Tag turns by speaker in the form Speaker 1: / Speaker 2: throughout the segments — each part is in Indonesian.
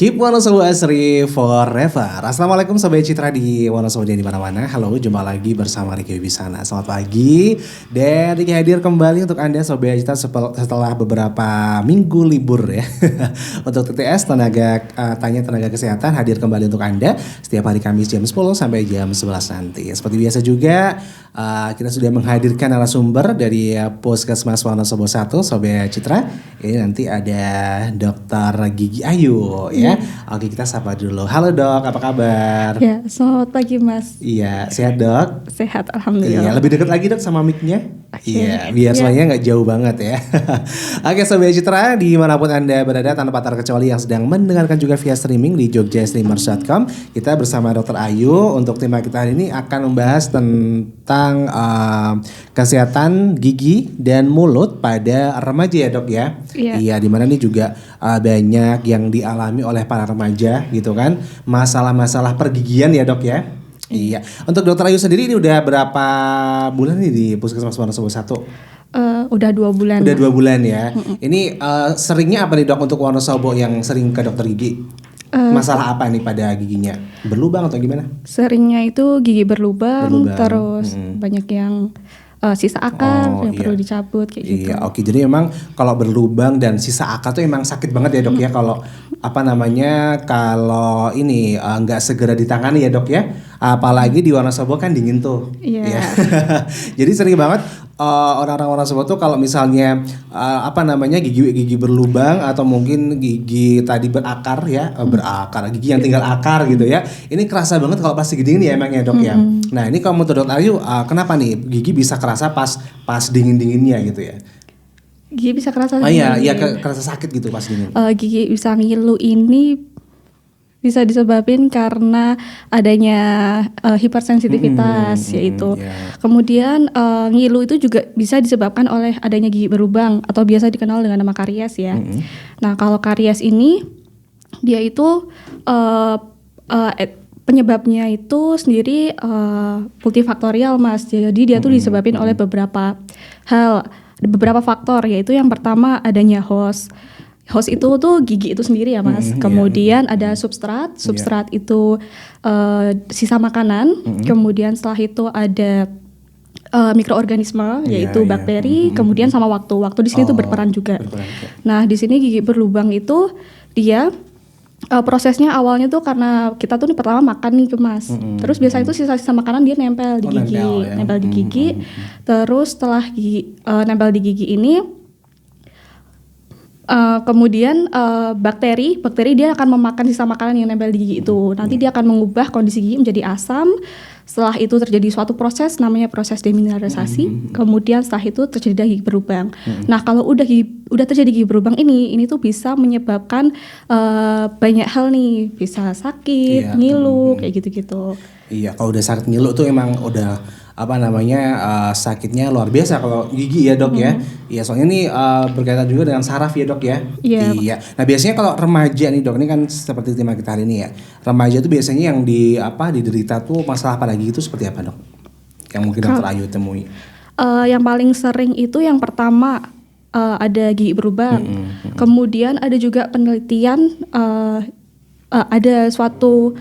Speaker 1: Keep Wonosobo Asri forever. Assalamualaikum Sobat Citra di Wonosobo di mana-mana. Halo, jumpa lagi bersama Riki Wibisana. Selamat pagi. Dan Riki hadir kembali untuk Anda Sobat Citra setelah beberapa minggu libur ya. Untuk TTS tenaga kesehatan hadir kembali untuk Anda setiap hari Kamis jam 10 sampai jam 11 nanti. Seperti biasa juga kita sudah menghadirkan narasumber dari Puskesmas Wonosobo 1 Sobat Citra. Ini nanti ada Dr. Gigi Ayu ya. Oke, kita sapa dulu. Halo Dok, apa kabar?
Speaker 2: Ya, selamat pagi Mas.
Speaker 1: Iya, sehat Dok?
Speaker 2: Sehat, alhamdulillah.
Speaker 1: Iya, lebih dekat lagi Dok sama mic-nya. Iya, biar
Speaker 2: Ya.
Speaker 1: semuanya nggak jauh banget ya. Oke, Sobat Citra, dimanapun Anda berada tanpa terkecuali yang sedang mendengarkan juga via streaming di jogjastreamers.com. Kita bersama Dr. Ayu untuk tema kita hari ini akan membahas tentang kesehatan gigi dan mulut pada remaja ya Dok ya. Iya, dimana ini juga banyak yang dialami oleh para remaja gitu kan, masalah-masalah pergigian ya Dok ya. Iya. Untuk Dokter Ayu sendiri ini udah berapa bulan nih di Puskesmas Wonosobo 1?
Speaker 2: Udah 2 bulan.
Speaker 1: Udah 2 bulan ya. Ini seringnya apa nih Dok untuk Wonosobo yang sering ke dokter gigi? Masalah apa nih pada giginya? Berlubang atau gimana?
Speaker 2: Seringnya itu gigi berlubang. Terus banyak yang sisa akar yang perlu dicabut kayak gitu.
Speaker 1: Iya, oke. Jadi memang kalau berlubang dan sisa akar tuh emang sakit banget ya Dok ya, kalau kalau ini nggak segera ditangani ya Dok ya. Apalagi di Wonosobo kan dingin tuh.
Speaker 2: Iya.
Speaker 1: Ya. Jadi sering banget orang-orang Wonosobo tuh kalau misalnya gigi berlubang atau mungkin gigi tadi berakar ya, gigi yang tinggal akar gitu ya. Ini kerasa banget kalau pas dingin ya emangnya Dok ya. Nah, ini kalau menurut Dok Ayu kenapa nih gigi bisa kerasa pas dingin-dinginnya gitu ya?
Speaker 2: Gigi bisa kerasa
Speaker 1: kerasa sakit gitu pas dingin.
Speaker 2: Gigi bisa ngilu ini bisa disebabin karena adanya hipersensitivitas yaitu. Kemudian ngilu itu juga bisa disebabkan oleh adanya gigi berlubang atau biasa dikenal dengan nama karies ya. Nah, kalau karies ini dia itu penyebabnya itu sendiri multifaktorial Mas. Jadi dia tuh disebabin oleh beberapa hal, beberapa faktor, yaitu yang pertama adanya host. Host itu tuh gigi itu sendiri ya Mas. Kemudian ada substrat itu sisa makanan. Kemudian setelah itu ada mikroorganisme yaitu bakteri. Kemudian sama waktu di sini tuh berperan juga. Nah, di sini gigi berlubang itu dia prosesnya awalnya tuh karena kita tuh pertama makan nih Mas. Terus biasanya itu sisa-sisa makanan dia nempel di gigi, nempel di gigi. Terus setelah nempel di gigi ini kemudian bakteri dia akan memakan sisa makanan yang nempel di gigi itu. Nanti dia akan mengubah kondisi gigi menjadi asam. Setelah itu terjadi suatu proses namanya proses demineralisasi. Kemudian setelah itu terjadi gigi berlubang. Nah, kalau udah terjadi gigi berlubang ini tuh bisa menyebabkan banyak hal nih, bisa sakit, ngilu kayak gitu-gitu.
Speaker 1: Iya, kalau udah sakit ngilu tuh emang udah sakitnya luar biasa kalau gigi ya Dok ya. Iya, soalnya ini berkaitan juga dengan saraf ya Dok ya. Iya. Nah, biasanya kalau remaja nih Dok, ini kan seperti tema kita hari ini ya. Remaja itu biasanya yang diderita tuh masalah apa lagi itu seperti apa Dok? Yang mungkin Dokter Ayu temui.
Speaker 2: Yang paling sering itu yang pertama ada gigi berlubang. Kemudian ada juga penelitian ada suatu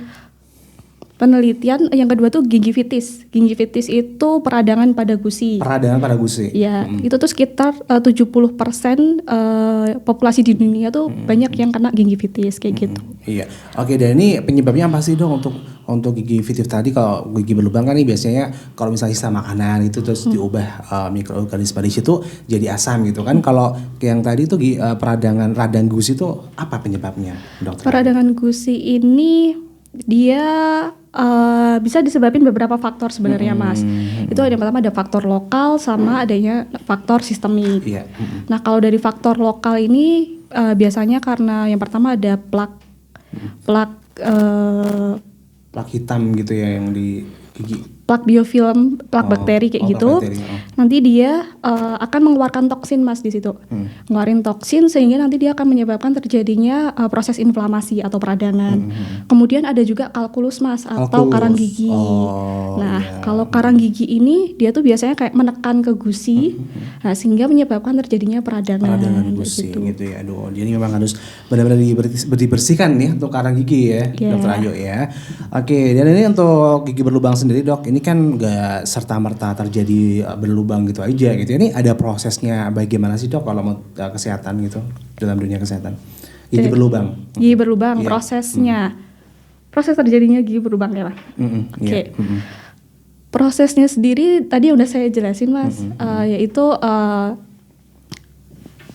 Speaker 2: penelitian yang kedua tuh gingivitis. Gingivitis itu peradangan pada gusi. Iya, itu tuh sekitar 70% populasi di dunia tuh banyak yang kena gingivitis kayak gitu.
Speaker 1: Iya. Oke, dan ini penyebabnya apa sih Dok untuk gingivitis tadi? Kalau gigi berlubang kan nih biasanya kalau misalnya sisa makanan itu terus diubah mikroorganisme di situ jadi asam gitu kan. Kalau yang tadi tuh radang gusi itu apa penyebabnya, Dokter?
Speaker 2: Peradangan gusi ini dia bisa disebabkan beberapa faktor sebenarnya Mas. Itu yang pertama ada faktor lokal sama adanya faktor sistemik. Nah, kalau dari faktor lokal ini biasanya karena yang pertama ada plak
Speaker 1: hitam gitu ya yang di gigi.
Speaker 2: plak biofilm, plak bakteri kayak gitu.
Speaker 1: Bakteri,
Speaker 2: Nanti dia akan mengeluarkan toksin Mas di situ. Ngeluarin toksin sehingga nanti dia akan menyebabkan terjadinya proses inflamasi atau peradangan. Kemudian ada juga kalkulus Mas atau karang gigi. Kalau karang gigi ini dia tuh biasanya kayak menekan ke gusi, sehingga menyebabkan terjadinya peradangan
Speaker 1: gusi gitu ya. Aduh, jadi memang harus benar-benar dibersihkan nih untuk karang gigi ya, Dokter Ayu ya. Oke, dan ini untuk gigi berlubang sendiri Dok, ini kan nggak serta-merta terjadi berlubang gitu aja gitu. Ini ada prosesnya bagaimana sih Dok kalau mau kesehatan gitu dalam dunia kesehatan? Gigi berlubang.
Speaker 2: Gigi berlubang prosesnya. Proses terjadinya gigi berlubang ya Pak. Oke. Prosesnya sendiri tadi udah saya jelasin Mas, yaitu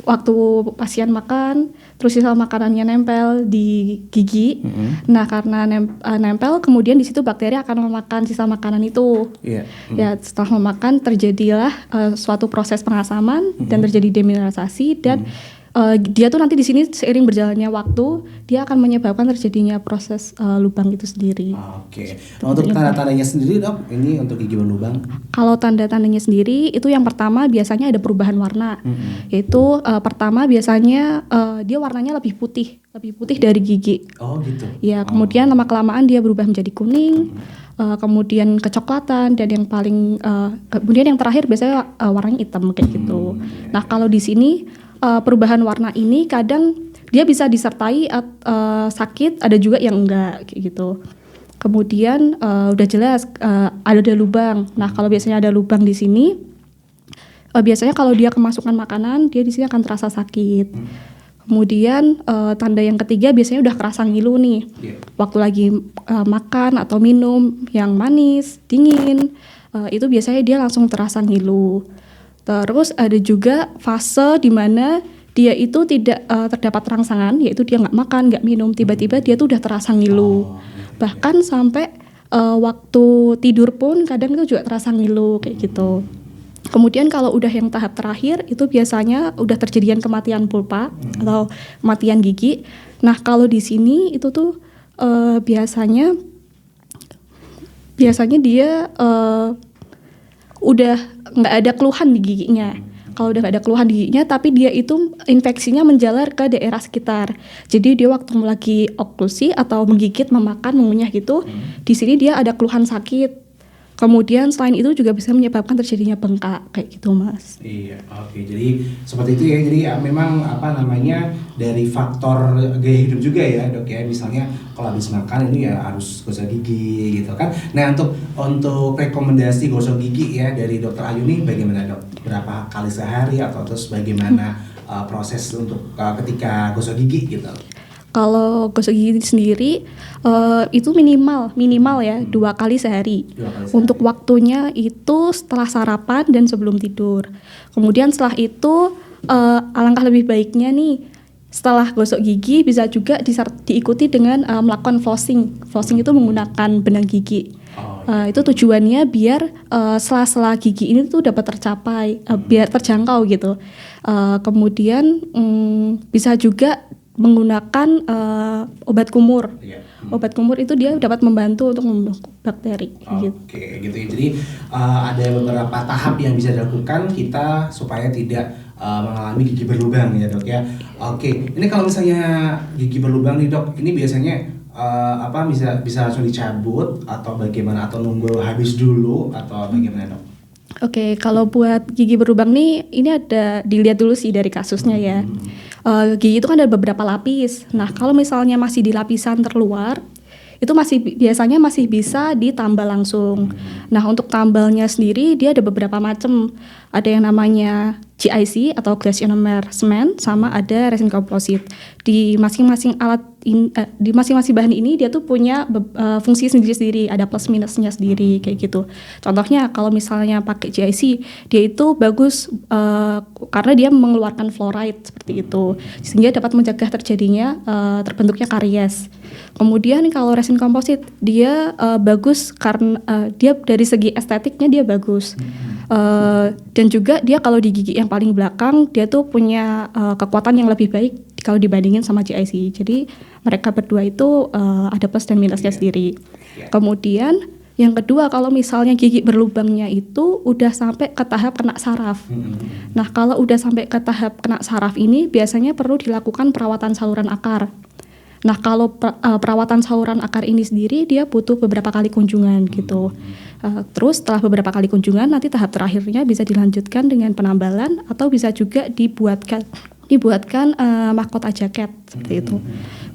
Speaker 2: waktu pasien makan, terus sisa makanannya nempel di gigi. Nah, karena nempel, kemudian di situ bakteri akan memakan sisa makanan itu. Ya, setelah memakan terjadilah suatu proses pengasaman dan terjadi demineralisasi dan dia tuh nanti di sini seiring berjalannya waktu dia akan menyebabkan terjadinya proses lubang itu sendiri.
Speaker 1: Oke. Untuk tanda-tandanya sendiri Dok, ini untuk gigi berlubang.
Speaker 2: Kalau tanda-tandanya sendiri itu yang pertama biasanya ada perubahan warna. Yaitu pertama biasanya dia warnanya lebih putih dari gigi.
Speaker 1: Oh gitu.
Speaker 2: Ya, kemudian lama-kelamaan dia berubah menjadi kuning. Kemudian kecoklatan dan yang paling kemudian yang terakhir biasanya warnanya hitam kayak gitu. Nah, kalau di sini perubahan warna ini kadang dia bisa disertai sakit, ada juga yang enggak kayak gitu. Kemudian udah jelas ada lubang. Nah, kalau biasanya ada lubang di sini, biasanya kalau dia kemasukan makanan, dia di sini akan terasa sakit. Kemudian tanda yang ketiga biasanya udah kerasa ngilu nih. Waktu lagi makan atau minum yang manis, dingin, itu biasanya dia langsung terasa ngilu. Terus ada juga fase di mana dia itu tidak terdapat rangsangan, yaitu dia nggak makan, nggak minum, tiba-tiba dia tuh udah terasa ngilu. Bahkan sampai waktu tidur pun kadang itu juga terasa ngilu kayak gitu. Kemudian kalau udah yang tahap terakhir itu biasanya udah terjadian kematian pulpa atau kematian gigi. Nah, kalau di sini itu tuh biasanya dia udah nggak ada keluhan di giginya. Kalau udah nggak ada keluhan di giginya, tapi dia itu infeksinya menjalar ke daerah sekitar. Jadi dia waktu lagi oklusi atau menggigit, memakan, mengunyah gitu, di sini dia ada keluhan sakit. Kemudian selain itu juga bisa menyebabkan terjadinya bengkak kayak gitu Mas.
Speaker 1: Iya, oke. Jadi seperti itu ya. Jadi ya, memang dari faktor gaya hidup juga ya Dok ya. Misalnya kalau habis makan ini ya harus gosok gigi gitu kan. Nah, untuk rekomendasi gosok gigi ya dari Dokter Ayu nih bagaimana Dok? Berapa kali sehari atau terus bagaimana proses untuk ketika gosok gigi gitu?
Speaker 2: Kalau gosok gigi sendiri itu minimal ya 2 kali sehari. Untuk waktunya itu setelah sarapan dan sebelum tidur. Kemudian setelah itu alangkah lebih baiknya nih setelah gosok gigi bisa juga diikuti dengan melakukan flossing. Flossing itu menggunakan benang gigi. Itu tujuannya biar sela-sela gigi ini tuh dapat tercapai, biar terjangkau gitu. Kemudian bisa juga menggunakan obat kumur. Obat kumur itu dia dapat membantu untuk membunuh bakteri.
Speaker 1: Oke, gitu ya. Jadi ada beberapa tahap yang bisa dilakukan kita supaya tidak mengalami gigi berlubang ya Dok ya. Oke, ini kalau misalnya gigi berlubang nih Dok, ini biasanya bisa langsung dicabut atau bagaimana, atau nunggu habis dulu atau bagaimana Dok?
Speaker 2: Oke, kalau buat gigi berlubang nih, ini ada dilihat dulu sih dari kasusnya ya. Gigi itu kan ada beberapa lapis. Nah, kalau misalnya masih di lapisan terluar, itu biasanya masih bisa ditambal langsung. Nah, untuk tambalnya sendiri dia ada beberapa macam. Ada yang namanya GIC atau glass ionomer cement, sama ada resin komposit. Di masing-masing di masing-masing bahan ini dia tuh punya fungsi sendiri-sendiri, ada plus minusnya sendiri kayak gitu. Contohnya kalau misalnya pakai GIC, dia itu bagus karena dia mengeluarkan fluoride seperti itu, sehingga dapat mencegah terjadinya terbentuknya karies. Kemudian kalau resin komposit dia bagus karena dia dari segi estetiknya dia bagus. Dan juga dia kalau di gigi yang paling belakang dia tuh punya kekuatan yang lebih baik kalau dibandingin sama GIC. Jadi mereka berdua itu ada plus dan minusnya sendiri. Kemudian Yang kedua, kalau misalnya gigi berlubangnya itu udah sampai ke tahap kena saraf. Nah, kalau udah sampai ke tahap kena saraf ini biasanya perlu dilakukan perawatan saluran akar. Nah, kalau perawatan saluran akar ini sendiri dia butuh beberapa kali kunjungan gitu. Terus setelah beberapa kali kunjungan nanti tahap terakhirnya bisa dilanjutkan dengan penambalan atau bisa juga dibuatkan mahkota jaket seperti itu.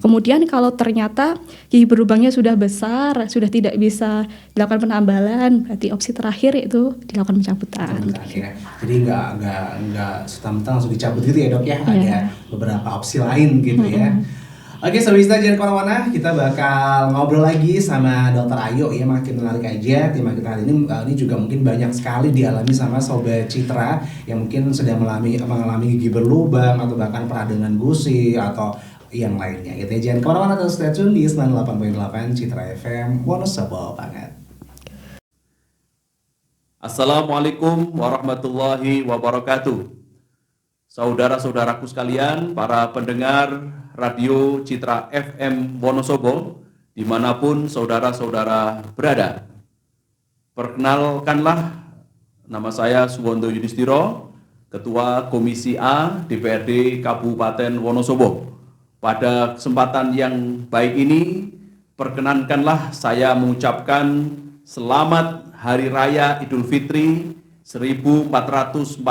Speaker 2: Kemudian kalau ternyata gigi berlubangnya sudah besar, sudah tidak bisa dilakukan penambalan, berarti opsi terakhir itu dilakukan pencabutan.
Speaker 1: Ya. Jadi nggak serta-merta langsung dicabut gitu ya dok ya, ada beberapa opsi lain gitu ya. Oke, Sobat Wisata jangan kemana-mana, kita bakal ngobrol lagi sama Dokter Ayu ya, makin menarik aja tema kita hari ini juga mungkin banyak sekali dialami sama Sobat Citra yang mungkin sedang mengalami gigi berlubang atau bahkan peradangan gusi atau yang lainnya gitu ya. Jangan kemana-mana, terus stay tune di 98.8 Citra FM Wonosobo banget.
Speaker 3: Assalamualaikum warahmatullahi wabarakatuh. Saudara-saudaraku sekalian, para pendengar Radio Citra FM Wonosobo, dimanapun saudara-saudara berada. Perkenalkanlah, nama saya Suwondo Yudhistiro, Ketua Komisi A DPRD Kabupaten Wonosobo. Pada kesempatan yang baik ini, perkenankanlah saya mengucapkan selamat Hari Raya Idul Fitri 1445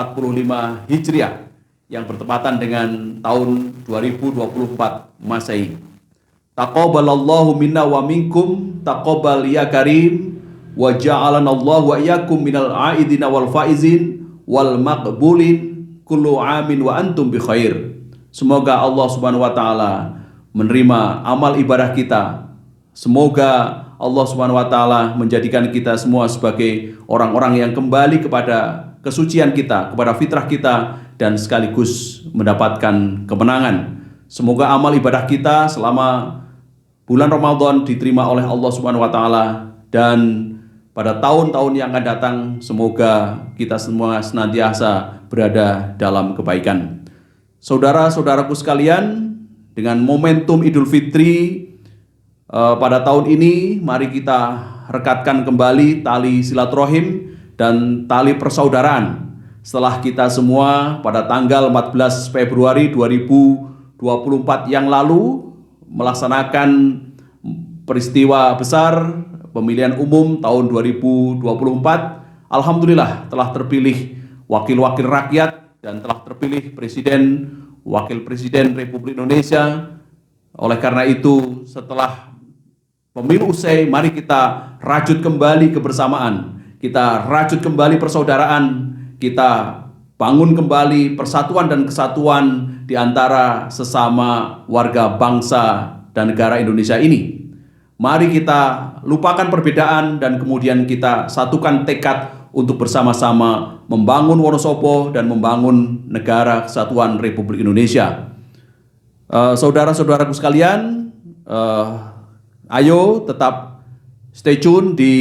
Speaker 3: Hijriah yang bertepatan dengan tahun 2024 Masehi. Taqabbalallahu minna wa minkum, taqabbal ya karim, wa ja'alanallahu wa iyyakum minal aidina wal faizin wal maqbulin kullu amin wa antum bi khair. Semoga Allah Subhanahu wa taala menerima amal ibadah kita. Semoga Allah Subhanahu wa taala menjadikan kita semua sebagai orang-orang yang kembali kepada kesucian kita, kepada fitrah kita, dan sekaligus mendapatkan kemenangan. Semoga amal ibadah kita selama bulan Ramadan diterima oleh Allah Subhanahu wa taala, dan pada tahun-tahun yang akan datang semoga kita semua senantiasa berada dalam kebaikan. Saudara-saudaraku sekalian, dengan momentum Idul Fitri pada tahun ini, mari kita rekatkan kembali tali silaturahim dan tali persaudaraan. Setelah kita semua pada tanggal 14 Februari 2024 yang lalu melaksanakan peristiwa besar pemilihan umum tahun 2024, alhamdulillah telah terpilih wakil-wakil rakyat dan telah terpilih presiden, wakil presiden Republik Indonesia. Oleh karena itu, setelah pemilu usai, mari kita rajut kembali kebersamaan, kita rajut kembali persaudaraan, kita bangun kembali persatuan dan kesatuan di antara sesama warga bangsa dan negara Indonesia ini. Mari kita lupakan perbedaan dan kemudian kita satukan tekad untuk bersama-sama membangun Wonosobo dan membangun negara kesatuan Republik Indonesia. Saudara-saudaraku sekalian, ayo tetap stay tune di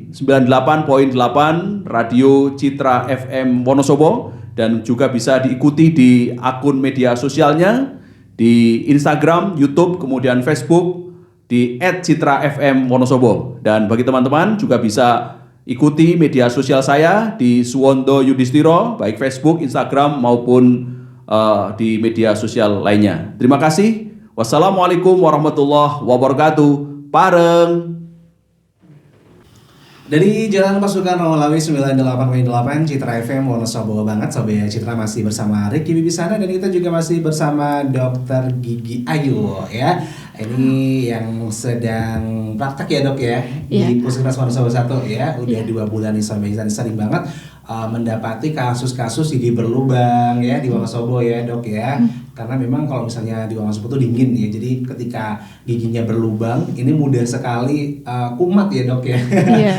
Speaker 3: 98.8 Radio Citra FM Wonosobo, dan juga bisa diikuti di akun media sosialnya di Instagram, YouTube, kemudian Facebook di @citrafm Wonosobo. Dan bagi teman-teman juga bisa ikuti media sosial saya di Suwondo Yudhistiro, baik Facebook, Instagram maupun di media sosial lainnya. Terima kasih. Wassalamualaikum warahmatullahi wabarakatuh. Pareng.
Speaker 1: Dari Jalan Pasukan Rawalawi 98.8 Citra FM Wonosobo banget. Sobat Citra masih bersama Ricky Bibisana dan kita juga masih bersama Dokter Gigi Ayu ya. Ini yang sedang praktek ya dok ya, di Puskesmas Wonosobo 1 ya. Udah 2 bulan nih Sobat Citra, sering banget mendapati kasus-kasus gigi berlubang ya di Wonosobo ya dok ya. Karena memang kalau misalnya di Wonosobo itu dingin ya, jadi ketika giginya berlubang ini mudah sekali kumat ya dok ya.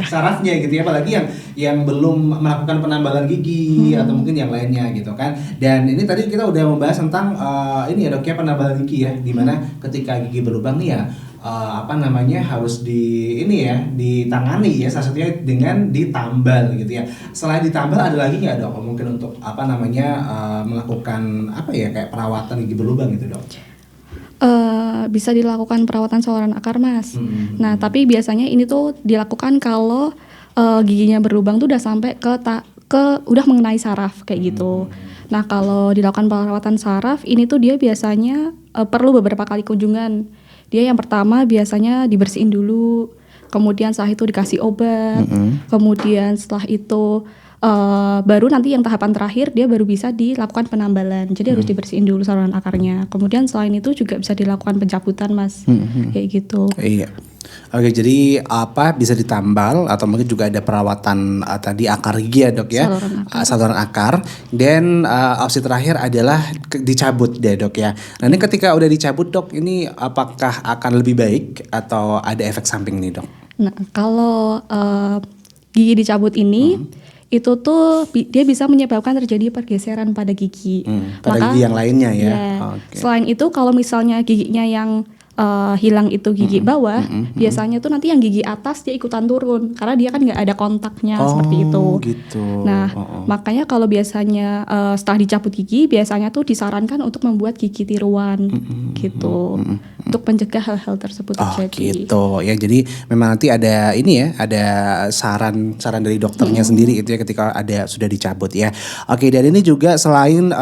Speaker 1: Sarafnya gitu ya, apalagi yang belum melakukan penambalan gigi atau mungkin yang lainnya gitu kan. Dan ini tadi kita udah membahas tentang ini ya dok ya, penambalan gigi ya, dimana ketika gigi berlubang nih ya harus ditangani ya, salah satunya dengan ditambal gitu ya. Selain ditambal ada lagi nggak dok mungkin untuk melakukan kayak perawatan gigi berlubang gitu dok?
Speaker 2: bisa dilakukan perawatan saluran akar, Mas. Nah, tapi biasanya ini tuh dilakukan kalau giginya berlubang tuh udah sampai udah mengenai saraf kayak gitu. Nah, kalau dilakukan perawatan saraf ini tuh dia biasanya perlu beberapa kali kunjungan. Dia yang pertama biasanya dibersihin dulu, kemudian setelah itu dikasih obat, kemudian setelah itu baru nanti yang tahapan terakhir dia baru bisa dilakukan penambalan. Jadi harus dibersihin dulu saluran akarnya. Kemudian selain itu juga bisa dilakukan pencabutan, Mas. Kayak gitu.
Speaker 1: Iya. Oke, jadi bisa ditambal atau mungkin juga ada perawatan tadi akar gigi ya, Dok ya. Saluran akar. Dan opsi terakhir adalah dicabut deh, Dok ya. Nah, ini ketika udah dicabut, Dok, ini apakah akan lebih baik atau ada efek samping nih, Dok?
Speaker 2: Nah, kalau gigi dicabut ini itu tuh dia bisa menyebabkan terjadi pergeseran pada gigi.
Speaker 1: Pada gigi yang lainnya ya.
Speaker 2: Okay. Selain itu kalau misalnya giginya yang hilang itu gigi bawah, biasanya tuh nanti yang gigi atas dia ikutan turun karena dia kan nggak ada kontaknya seperti itu.
Speaker 1: Gitu.
Speaker 2: Nah, makanya kalau biasanya setelah dicabut gigi, biasanya tuh disarankan untuk membuat gigi tiruan gitu, untuk mencegah hal-hal tersebut terjadi.
Speaker 1: Gitu ya. Jadi memang nanti ada ini ya, ada saran dari dokternya sendiri itu ya ketika sudah dicabut ya. Oke, dan ini juga selain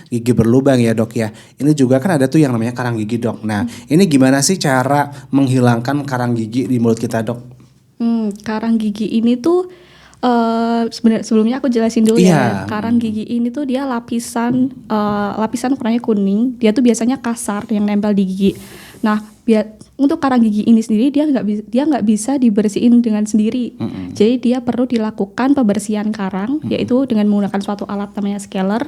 Speaker 1: gigi berlubang ya, Dok ya. Ini juga kan ada tuh yang namanya karang gigi, Dok. Nah, ini gimana sih cara menghilangkan karang gigi di mulut kita, Dok?
Speaker 2: Karang gigi ini tuh sebelumnya aku jelasin dulu ya. Karang gigi ini tuh dia lapisan warnanya kuning. Dia tuh biasanya kasar yang nempel di gigi. Nah, untuk karang gigi ini sendiri dia nggak bisa dibersihin dengan sendiri. Jadi dia perlu dilakukan pembersihan karang, yaitu dengan menggunakan suatu alat namanya scaler.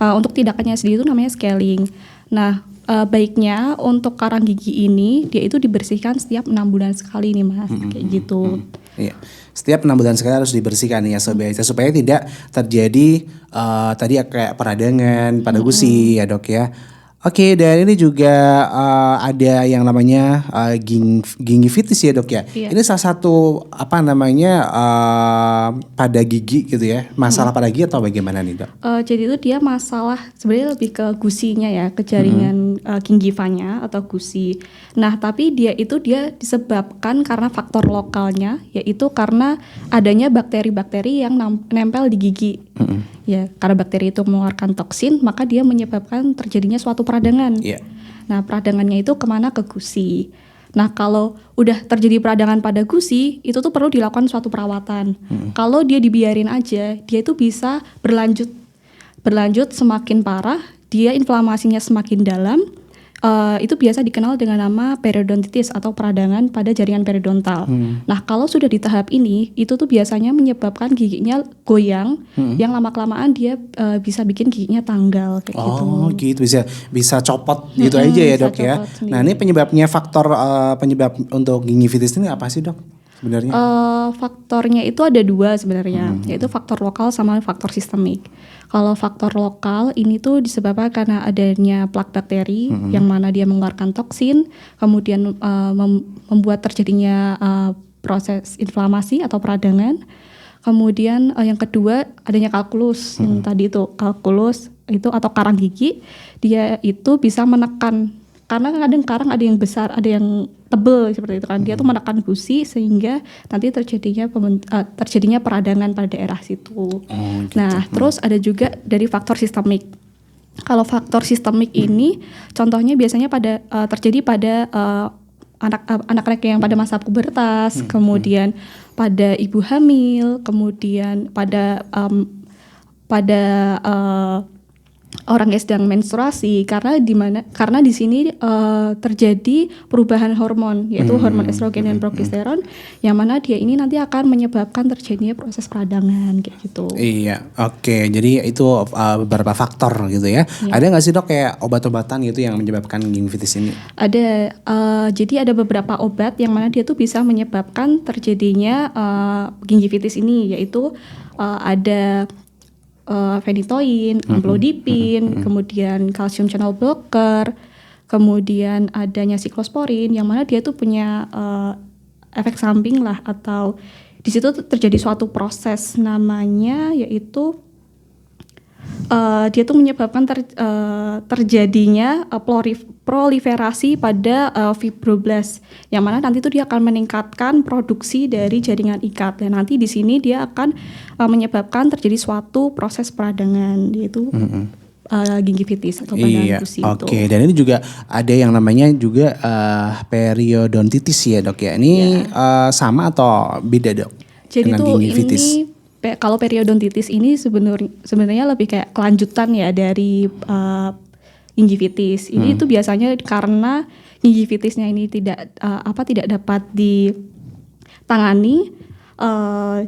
Speaker 2: Untuk tindakannya sendiri itu namanya scaling. Nah, baiknya untuk karang gigi ini dia itu dibersihkan setiap 6 bulan sekali nih, Mas, kayak gitu.
Speaker 1: Iya. Setiap 6 bulan sekali harus dibersihkan ya supaya tidak terjadi tadi kayak peradangan pada gusi ya, Dok ya. Oke, dan ini juga ada yang namanya gingivitis ya, Dok ya. Ini salah satu pada gigi gitu ya. Masalah pada gigi atau bagaimana nih, Dok?
Speaker 2: Jadi itu dia masalah sebenarnya lebih ke gusinya ya, ke jaringan gingivanya atau gusi. Nah, tapi dia disebabkan karena faktor lokalnya, yaitu karena adanya bakteri-bakteri yang nempel di gigi. Ya, karena bakteri itu mengeluarkan toksin, maka dia menyebabkan terjadinya suatu peradangan. Nah, peradangannya itu kemana? Ke gusi. Nah, kalau udah terjadi peradangan pada gusi, itu tuh perlu dilakukan suatu perawatan. Kalau dia dibiarin aja, dia itu bisa berlanjut semakin parah, dia inflamasinya semakin dalam. Itu biasa dikenal dengan nama periodontitis atau peradangan pada jaringan periodontal. Nah, kalau sudah di tahap ini, itu tuh biasanya menyebabkan giginya goyang, yang lama-kelamaan dia bisa bikin giginya tanggal kayak gitu.
Speaker 1: Oh, gitu bisa copot gitu aja ya, Dok ya.
Speaker 2: Sendiri.
Speaker 1: Nah, ini penyebab untuk gingivitis ini apa sih, Dok? Sebenarnya?
Speaker 2: Faktornya itu ada 2 sebenarnya, yaitu faktor lokal sama faktor sistemik. Kalau faktor lokal ini tuh disebabkan karena adanya plak bakteri yang mana dia mengeluarkan toksin, kemudian membuat terjadinya proses inflamasi atau peradangan. Kemudian yang kedua adanya kalkulus, yang tadi itu kalkulus itu atau karang gigi, dia itu bisa menekan. Karena kadang karang ada yang besar, ada yang tebel seperti itu kan. Dia tuh menekan gusi sehingga nanti terjadinya peradangan pada daerah situ.
Speaker 1: Gitu.
Speaker 2: Nah, terus ada juga dari faktor sistemik. Kalau faktor sistemik ini contohnya biasanya terjadi pada anak-anak yang pada masa pubertas, kemudian pada ibu hamil, kemudian pada orang yang sedang menstruasi, karena di sini terjadi perubahan hormon, yaitu hormon estrogen dan progesteron, yang mana dia ini nanti akan menyebabkan terjadinya proses peradangan kayak gitu.
Speaker 1: Iya, oke. Jadi itu beberapa faktor gitu ya. Ada nggak sih, Dok, kayak obat-obatan gitu yang menyebabkan gingivitis ini?
Speaker 2: Ada. Jadi ada beberapa obat yang mana dia tuh bisa menyebabkan terjadinya gingivitis ini, yaitu ada phenytoin, amlodipin, kemudian calcium channel blocker, kemudian adanya siklosporin, yang mana dia tuh punya efek samping lah, atau di situ terjadi suatu proses namanya, yaitu dia tuh menyebabkan terjadinya proliferasi pada fibroblast, yang mana nanti itu dia akan meningkatkan produksi dari jaringan ikat, dan nanti di sini dia akan menyebabkan terjadi suatu proses peradangan, yaitu gingivitis atau peradangan gusi itu.
Speaker 1: Oke, dan ini juga ada yang namanya juga periodontitis ya dok ya. Ini sama atau beda dok?
Speaker 2: Jadi
Speaker 1: dengan
Speaker 2: tuh
Speaker 1: gingivitis?
Speaker 2: kalau periodontitis ini sebenarnya lebih kayak kelanjutan ya dari gingivitis. Ini itu biasanya karena gingivitisnya ini tidak dapat ditangani,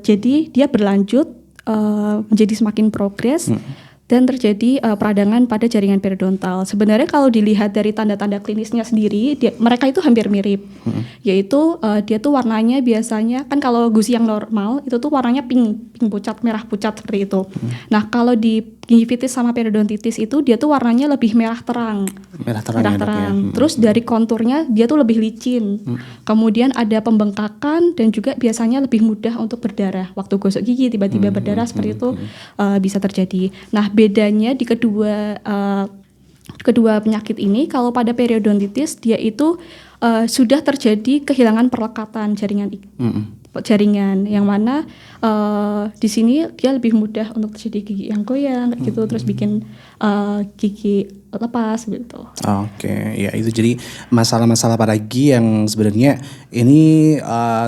Speaker 2: jadi dia berlanjut menjadi semakin progres. Dan terjadi peradangan pada jaringan periodontal. Sebenarnya kalau dilihat dari tanda-tanda klinisnya sendiri, mereka itu hampir mirip. Yaitu dia tuh warnanya biasanya, kan kalau gusi yang normal itu tuh warnanya pink pucat, merah pucat seperti itu. Nah kalau di gingivitis sama periodontitis itu dia tuh warnanya lebih merah terang.
Speaker 1: Merah terang. Ya.
Speaker 2: Terus dari konturnya dia tuh lebih licin. Kemudian ada pembengkakan dan juga biasanya lebih mudah untuk berdarah. Waktu gosok gigi tiba-tiba berdarah seperti itu bisa terjadi. Nah bedanya di kedua penyakit ini, kalau pada periodontitis dia itu sudah terjadi kehilangan perlekatan jaringan, yang mana di sini dia lebih mudah untuk terjadi gigi yang goyang gitu, terus bikin gigi lepas gitu.
Speaker 1: Oke, ya itu jadi masalah-masalah pada gigi yang sebenarnya ini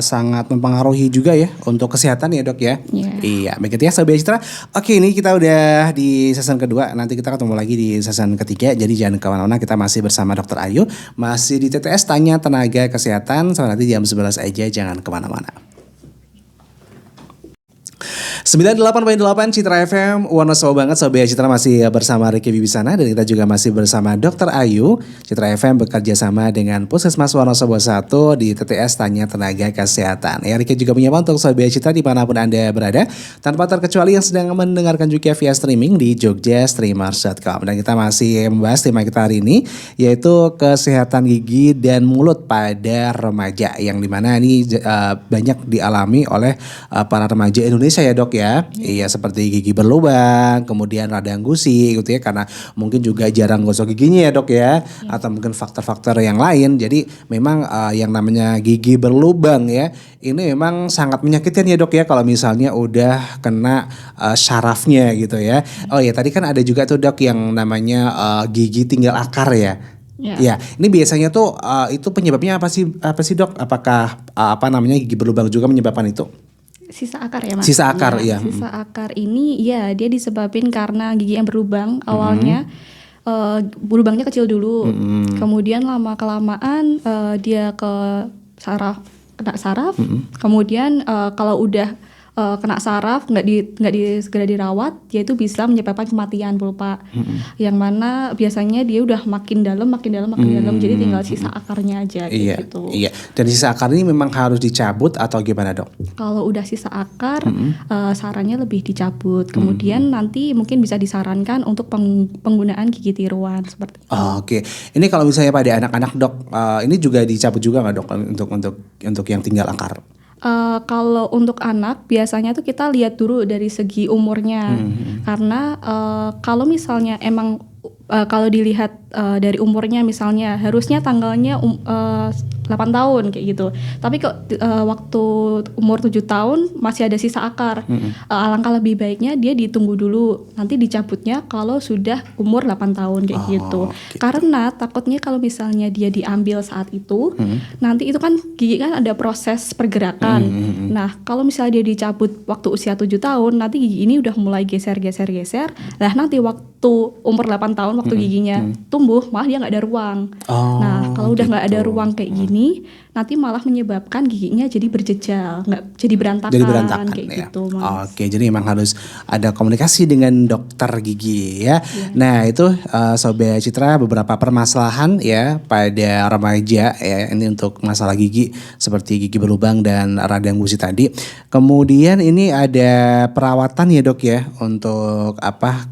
Speaker 1: sangat mempengaruhi juga ya untuk kesehatan ya dok ya. Iya, baik ya Sobat Citra. Oke, ini kita udah di season kedua, nanti kita ketemu lagi di season ketiga. Jadi jangan kemana-mana, kita masih bersama Dr. Ayu, masih di TTS Tanya Tenaga Kesehatan. Sampai nanti jam 11 aja, jangan kemana-mana. 98.8 Citra FM, wonosobo banget Sobat Citra, masih bersama Ricky Wibisana dan kita juga masih bersama Dr. Ayu. Citra FM bekerja sama dengan Puskesmas Wonosobo 1 di TTS Tanya Tenaga Kesehatan. Ya, Ricky juga menyapa untuk Sobat Citra dimanapun Anda berada, tanpa terkecuali yang sedang mendengarkan juga via streaming di jogjastreamers.com. Dan kita masih membahas tema kita hari ini, yaitu kesehatan gigi dan mulut pada remaja, yang dimana ini banyak dialami oleh para remaja Indonesia ya dok ya. Iya, seperti gigi berlubang, kemudian radang gusi gitu ya, karena mungkin juga jarang gosok giginya ya dok ya, atau mungkin faktor-faktor yang lain. Jadi memang yang namanya gigi berlubang ya, ini memang sangat menyakitkan ya dok ya kalau misalnya udah kena syarafnya gitu ya. Oh ya, tadi kan ada juga tuh dok yang namanya gigi tinggal akar ya. Ya, ini biasanya tuh itu penyebabnya apa sih dok? Apakah gigi berlubang juga menyebabkan itu?
Speaker 2: Sisa akar ya mas?
Speaker 1: Sisa akar ya.
Speaker 2: Sisa akar ini ya dia disebabkan karena gigi yang berlubang. Awalnya berlubangnya kecil dulu, kemudian lama kelamaan dia kena saraf, kemudian kalau udah kena saraf nggak segera dirawat, dia itu bisa menyebabkan kematian pulpa, yang mana biasanya dia udah makin dalam, jadi tinggal sisa akarnya aja gitu.
Speaker 1: Iya. Dan sisa akar ini memang harus dicabut atau gimana dok?
Speaker 2: Kalau udah sisa akar, sarannya lebih dicabut. Kemudian nanti mungkin bisa disarankan untuk penggunaan gigi tiruan seperti itu.
Speaker 1: Oke. Ini kalau misalnya pada anak-anak dok, ini juga dicabut juga nggak dok untuk yang tinggal akar?
Speaker 2: Kalau untuk anak biasanya tuh kita lihat dulu dari segi umurnya, karena kalau misalnya emang kalau dilihat dari umurnya, misalnya harusnya tanggalnya 8 tahun kayak gitu, tapi kok waktu umur 7 tahun masih ada sisa akar, alangkah lebih baiknya dia ditunggu dulu, nanti dicabutnya kalau sudah umur 8 tahun kayak gitu. Karena takutnya kalau misalnya dia diambil saat itu, nanti itu kan gigi kan ada proses pergerakan. Nah kalau misalnya dia dicabut waktu usia 7 tahun, nanti gigi ini udah mulai geser. Nah nanti waktu umur 8 tahun, waktu giginya tumbuh, malah dia nggak ada ruang. Nah kalau udah nggak ada ruang kayak gini, nanti malah menyebabkan giginya jadi berjejal, nggak jadi berantakan kayak
Speaker 1: ya.
Speaker 2: gitu mas.
Speaker 1: Oke, jadi memang harus ada komunikasi dengan dokter gigi ya. Nah itu Sobat Citra, beberapa permasalahan ya pada remaja ya, ini untuk masalah gigi seperti gigi berlubang dan radang gusi tadi. Kemudian ini ada perawatan ya dok ya, untuk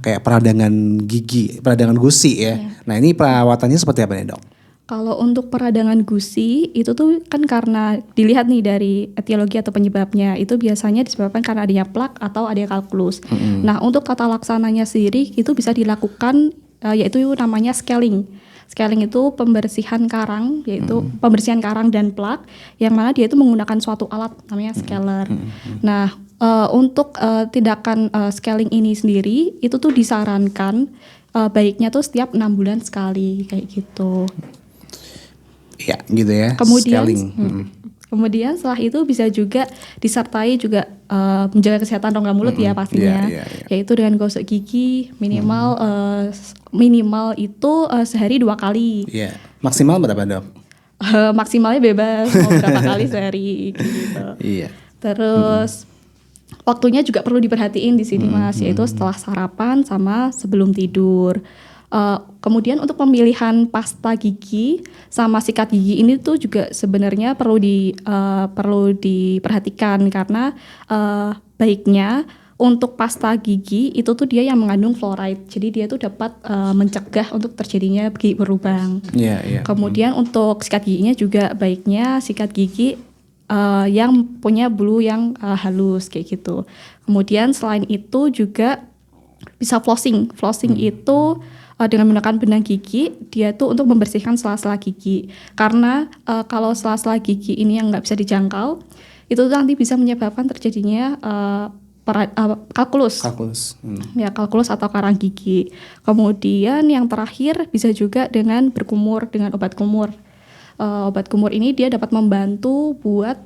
Speaker 1: kayak peradangan gusi ya. Nah ini perawatannya seperti apa nih dok?
Speaker 2: Kalau untuk peradangan gusi itu tuh kan karena dilihat nih dari etiologi atau penyebabnya, itu biasanya disebabkan karena adanya plak atau adanya kalkulus. Nah untuk tata laksananya sendiri itu bisa dilakukan yaitu namanya scaling. Scaling itu pembersihan karang, yaitu pembersihan karang dan plak, yang mana dia itu menggunakan suatu alat namanya scaler. Nah, untuk tindakan scaling ini sendiri itu tuh disarankan baiknya tuh setiap 6 bulan sekali kayak gitu.
Speaker 1: Ya, gitu ya.
Speaker 2: Kemudian,
Speaker 1: Scaling.
Speaker 2: kemudian setelah itu bisa juga disertai juga menjaga kesehatan rongga mulut ya pastinya,
Speaker 1: Iya.
Speaker 2: yaitu dengan gosok gigi minimal minimal itu sehari 2 kali.
Speaker 1: Iya. Maksimal berapa, Dok?
Speaker 2: Maksimalnya bebas mau berapa kali sehari gitu.
Speaker 1: Iya.
Speaker 2: Terus waktunya juga perlu diperhatiin di sini Mas, yaitu setelah sarapan sama sebelum tidur. Kemudian untuk pemilihan pasta gigi sama sikat gigi ini tuh juga sebenarnya perlu diperhatikan karena baiknya untuk pasta gigi itu tuh dia yang mengandung fluoride, jadi dia tuh dapat mencegah untuk terjadinya gigi berlubang.
Speaker 1: Iya.
Speaker 2: Kemudian untuk sikat giginya juga baiknya sikat gigi yang punya bulu yang halus kayak gitu. Kemudian selain itu juga bisa flossing. Flossing itu dengan menggunakan benang gigi, dia tuh untuk membersihkan sela-sela gigi. Karena kalau sela-sela gigi ini yang nggak bisa dijangkau, itu tuh nanti bisa menyebabkan terjadinya kalkulus. Ya, kalkulus atau karang gigi. Kemudian yang terakhir bisa juga dengan berkumur dengan obat kumur. Obat kumur ini dia dapat membantu buat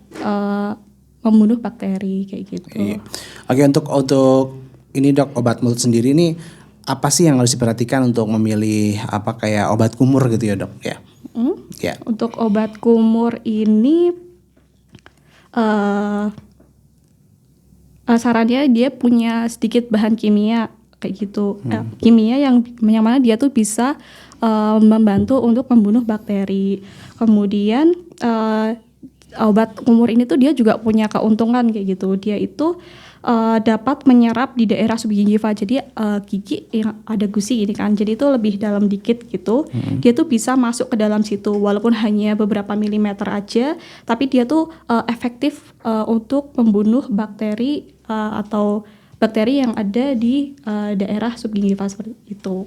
Speaker 2: membunuh bakteri kayak gitu.
Speaker 1: Iya. Oke, untuk ini Dok, obat mulut sendiri nih apa sih yang harus diperhatikan untuk memilih kayak obat kumur gitu ya, Dok ya? Ya.
Speaker 2: Untuk obat kumur ini sarannya dia punya sedikit bahan kimia kayak gitu. Kimia yang mana dia tuh bisa membantu untuk membunuh bakteri. Kemudian obat kumur ini tuh dia juga punya keuntungan kayak gitu. Dia itu dapat menyerap di daerah subgingiva. Jadi gigi yang ada gusi ini kan. Jadi itu lebih dalam dikit gitu. Dia tuh bisa masuk ke dalam situ walaupun hanya beberapa milimeter aja, tapi dia tuh efektif untuk membunuh bakteri atau bakteri yang ada di daerah subgingiva seperti itu.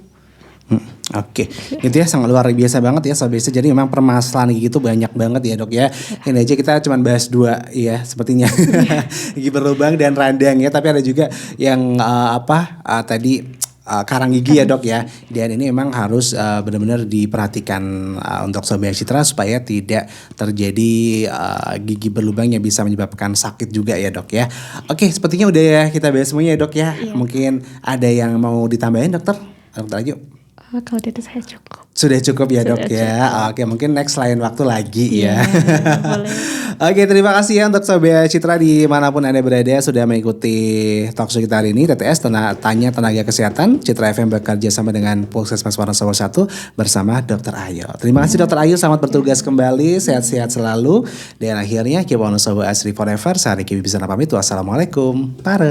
Speaker 1: Oke. Itu ya sangat luar biasa banget ya Sobat. Jadi memang permasalahan gigi itu banyak banget ya Dok ya. Ini aja kita cuma bahas 2 ya sepertinya. Gigi berlubang dan radang ya. Tapi ada juga yang tadi karang gigi ya Dok ya. Dan ini memang harus benar-benar diperhatikan untuk Sobat Citra supaya tidak terjadi gigi berlubang yang bisa menyebabkan sakit juga ya Dok ya. Oke, sepertinya udah ya kita bahas semuanya ya Dok ya.
Speaker 2: Iya.
Speaker 1: Mungkin ada yang mau ditambahin Dokter Ayu?
Speaker 2: Kalau dari saya cukup.
Speaker 1: Sudah cukup ya Dok
Speaker 2: Sudah
Speaker 1: ya. Oke, mungkin next lain waktu lagi ya.
Speaker 2: Boleh.
Speaker 1: Oke, terima kasih ya untuk Sobat Citra dimanapun Anda berada sudah mengikuti talkshow kita hari ini. TTS Tanya Tenaga Kesehatan. Citra FM bekerja sama dengan Puskesmas Wonosobo 1 bersama Dr. Ayu. Terima kasih Dr. Ayu, selamat bertugas kembali. Sehat-sehat selalu. Dan akhirnya Kiba Wonosobo Asri Forever. Saya Riki Wibisana pamit. Wassalamualaikum. Para.